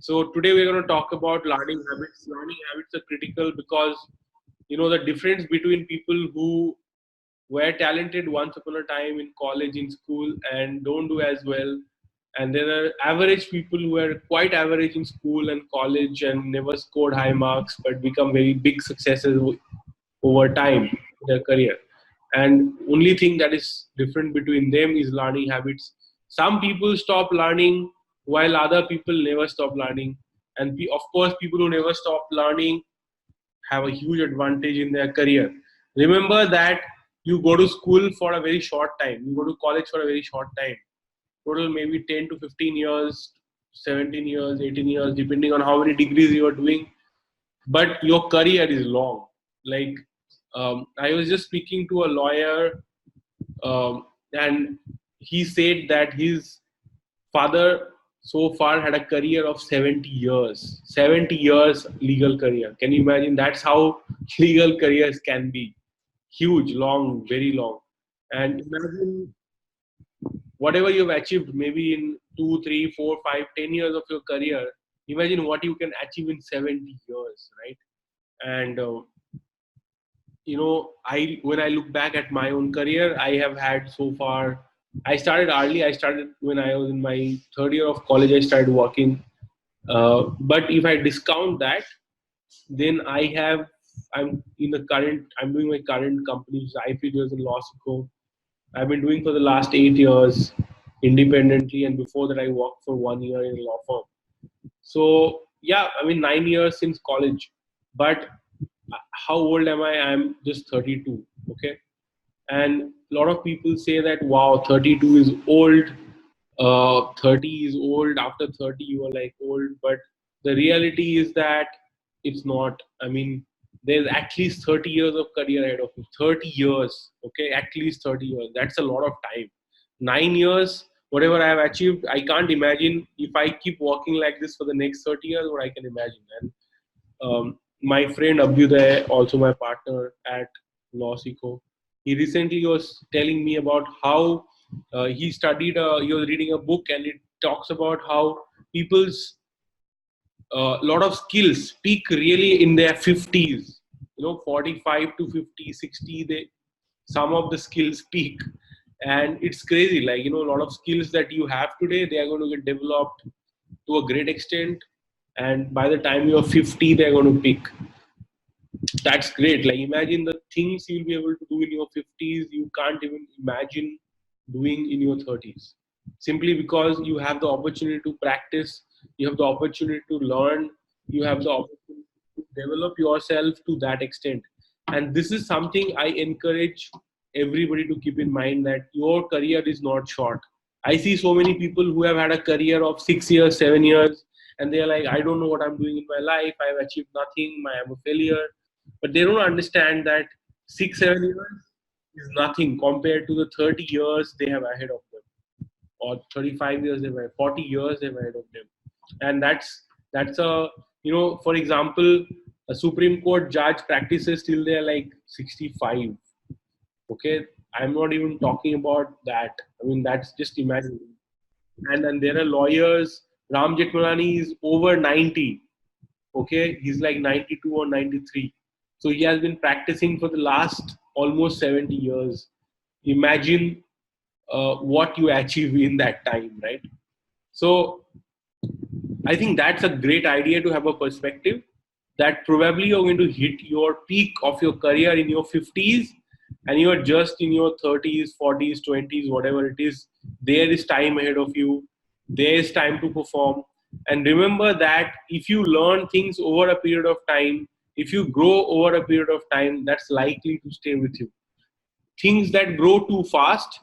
So today we're going to talk about learning habits. Learning habits are critical because the difference between people who were talented once upon a time in college, in school, and don't do as well, and there are average people who are quite average in school and college and never scored high marks but become very big successes over time in their career. And only thing that is different between them is learning habits. Some people stop learning while other people never stop learning. And of course, people who never stop learning have a huge advantage in their career. Remember that you go to school for a very short time. You go to college for a very short time. Total maybe 10 to 15 years, 17 years, 18 years, depending on how many degrees you are doing. But your career is long. Like I was just speaking to a lawyer, and he said that his father so far had a career of 70 years. 70 years legal career. Can you imagine? That's how legal careers can be. Huge, long, very long. And imagine whatever you've achieved maybe in 2, 3, 4, 5, 10 years of your career. Imagine what you can achieve in 70 years, right? And I when I look back at my own career, I have had so far. I started early. I started when I was in my third year of college. I started working. But if I discount that, then I'm doing my current company, which is fifties and LawSikho. I've been doing for the last 8 years independently, and before that, I worked for 1 year in a law firm. So yeah, I mean 9 years since college. But how old am I? I'm just 32. Okay, and a lot of people say that wow, 32 is old. 30 is old. After 30, you are like old. But the reality is that it's not. I mean, there's at least 30 years of career ahead of me. 30 years. Okay, at least 30 years. That's a lot of time. 9 years. Whatever I have achieved, I can't imagine if I keep working like this for the next 30 years, what I can imagine. And my friend Abhyuday, also my partner at LawSikho, he recently was telling me about how he was reading a book, and it talks about how people's lot of skills peak really in their 50s. 45 to 50, 60, some of the skills peak. And it's crazy. Like, a lot of skills that you have today, they are going to get developed to a great extent. And by the time you're 50, they're going to peak. That's great. Like, imagine the things you'll be able to do in your 50s, you can't even imagine doing in your 30s. Simply because you have the opportunity to practice, you have the opportunity to learn, you have the opportunity to develop yourself to that extent. And this is something I encourage everybody to keep in mind, that your career is not short. I see so many people who have had a career of 6 years, 7 years, and they're like, I don't know what I'm doing in my life. I've achieved nothing. I'm a failure. But they don't understand that 6, 7 years is nothing compared to the 30 years they have ahead of them, or 35 years they have, 40 years they have ahead of them. And that's a, for example, a Supreme Court judge practices till they're like 65. Okay, I'm not even talking about that. I mean, that's just imagining. And then there are lawyers. Ram Jethmalani is over 90. Okay, he's like 92 or 93. So he has been practicing for the last almost 70 years. Imagine what you achieve in that time, right? So I think that's a great idea, to have a perspective that probably you're going to hit your peak of your career in your 50s, and you're just in your 30s, 40s, 20s, whatever it is. There is time ahead of you. There is time to perform. And remember that if you learn things over a period of time, if you grow over a period of time, that's likely to stay with you. Things that grow too fast,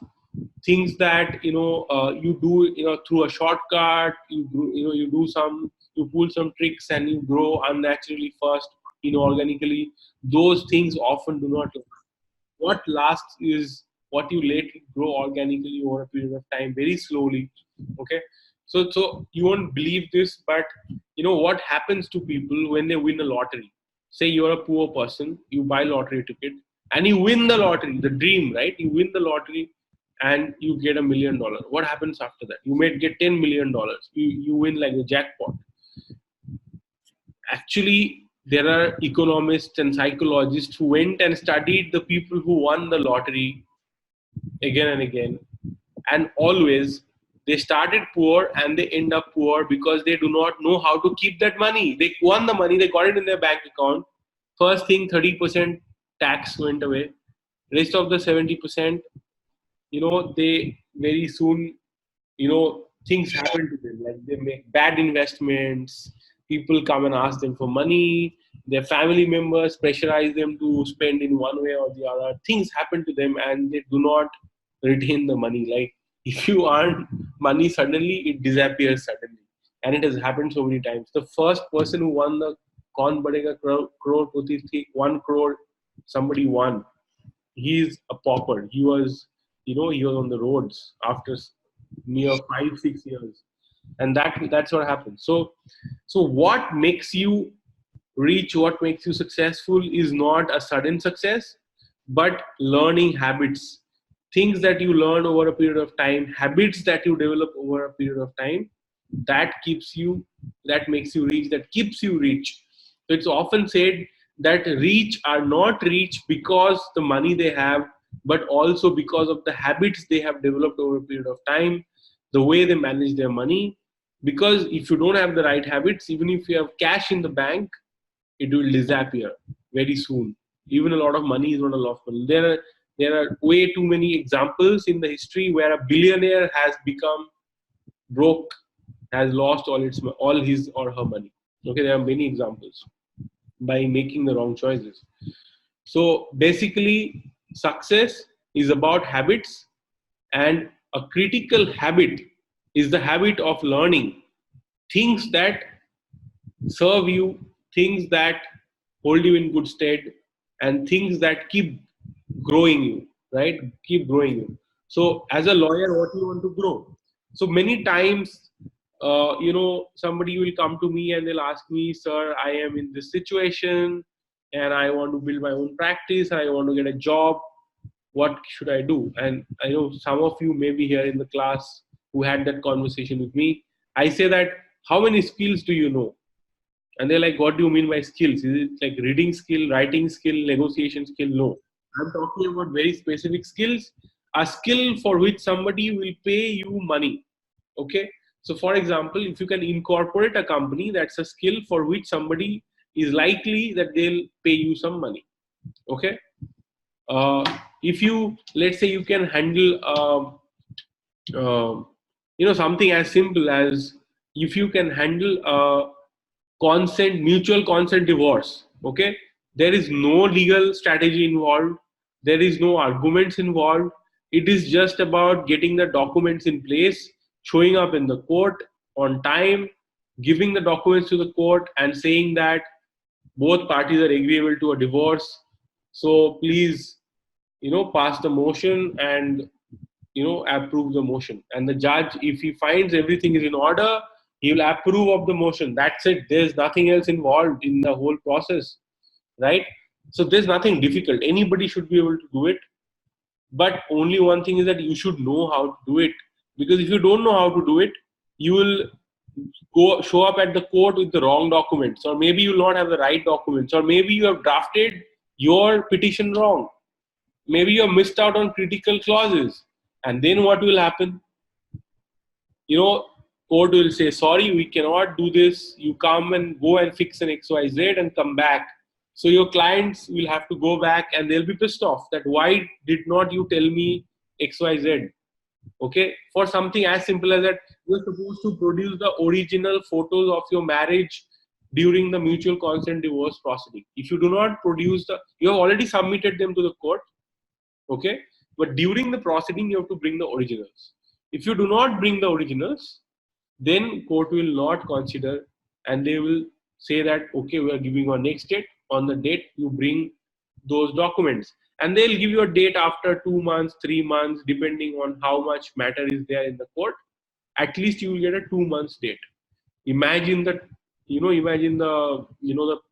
things that you do through a shortcut, you pull some tricks and you grow unnaturally fast, organically. Those things often do not last. What lasts is what you let it grow organically over a period of time, very slowly. Okay, so you won't believe this, but what happens to people when they win a lottery? Say you're a poor person, you buy lottery ticket and you win the lottery, the dream, right? You win the lottery and you get $1 million. What happens after that? You might get $10 million. You win like a jackpot. Actually, there are economists and psychologists who went and studied the people who won the lottery again and again, and always they started poor and they end up poor because they do not know how to keep that money. They won the money, they got it in their bank account. First thing, 30% tax went away. Rest of the 70%, they very soon, things happen to them. Like they make bad investments. People come and ask them for money. Their family members pressurize them to spend in one way or the other. Things happen to them and they do not retain the money. Like if you earn money suddenly, it disappears suddenly. And it has happened so many times. The first person who won the Kaun Badega Crore Poti Thi, 1 crore, somebody won. He's a pauper. He was on the roads after near 5-6 years, and that's what happens. So what makes you rich, what makes you successful, is not a sudden success, but learning habits, things that you learn over a period of time, habits that you develop over a period of time, that makes you rich, that keeps you rich. So it's often said that rich are not rich because the money they have, but also because of the habits they have developed over a period of time, the way they manage their money. Because if you don't have the right habits, even if you have cash in the bank, it will disappear very soon. Even a lot of money is not a lot of money. There are way too many examples in the history where a billionaire has become broke, has lost all his or her money. Okay, there are many examples by making the wrong choices. So basically, success is about habits, and a critical habit is the habit of learning things that serve you, things that hold you in good stead, and things that keep growing you, right? Keep growing you. So as a lawyer, what you want to grow? So many times, somebody will come to me and they'll ask me, sir, I am in this situation and I want to build my own practice, I want to get a job. What should I do? And I know some of you may be here in the class who had that conversation with me. I say that, how many skills do you know? And they're like, what do you mean by skills? Is it like reading skill, writing skill, negotiation skill? No. I'm talking about very specific skills, a skill for which somebody will pay you money. Okay. So for example, if you can incorporate a company, that's a skill for which somebody is likely that they'll pay you some money. Okay. If you, let's say you can handle, something as simple as if you can handle mutual consent divorce. Okay. There is no legal strategy involved. There is no arguments involved. It is just about getting the documents in place, showing up in the court on time, giving the documents to the court and saying that both parties are agreeable to a divorce. So please, pass the motion and, approve the motion. And the judge, if he finds everything is in order, he will approve of the motion. That's it. There's nothing else involved in the whole process, right? So there's nothing difficult. Anybody should be able to do it. But only one thing is that you should know how to do it. Because if you don't know how to do it, you will show up at the court with the wrong documents, or maybe you will not have the right documents, or maybe you have drafted your petition wrong. Maybe you have missed out on critical clauses. And then what will happen? Court will say, sorry, we cannot do this. You come and go and fix an XYZ and come back. So your clients will have to go back and they'll be pissed off that why did not you tell me XYZ? Okay, for something as simple as that, you're supposed to produce the original photos of your marriage during the mutual consent divorce proceeding. If you do not produce you have already submitted them to the court. Okay, but during the proceeding, you have to bring the originals. If you do not bring the originals, then court will not consider, and they will say that, okay, we are giving you a next date. On the date, you bring those documents. And they'll give you a date after 2 months, 3 months, depending on how much matter is there in the court. At least you will get a 2 months date. Imagine the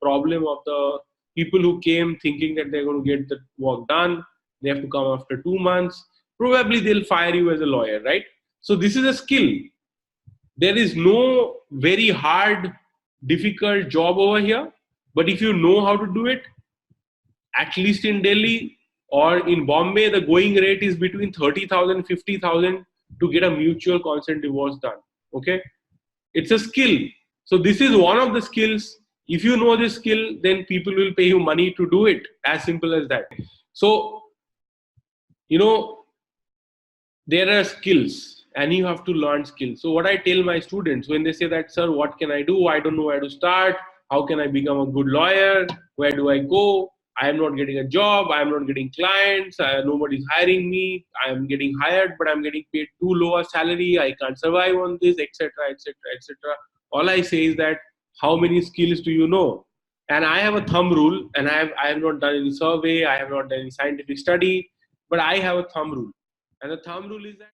problem of the people who came thinking that they're going to get the work done. They have to come after 2 months. Probably they'll fire you as a lawyer, right? So this is a skill. There is no very hard difficult job over here, but if you know how to do it, at least in Delhi or in Bombay, the going rate is between 30,000, 50,000 to get a mutual consent divorce done. Okay, it's a skill. So this is one of the skills. If you know this skill, then people will pay you money to do it. As simple as that. So, you know, there are skills and you have to learn skills. So what I tell my students when they say that, sir, what can I do? I don't know where to start. How can I become a good lawyer? Where do I go? I am not getting a job. I am not getting clients. Nobody's hiring me. I am getting hired, but I'm getting paid too low a salary. I can't survive on this, etc., etc., etc. All I say is that how many skills do you know? And I have a thumb rule, and I have not done any survey. I have not done any scientific study, but I have a thumb rule. And the thumb rule is that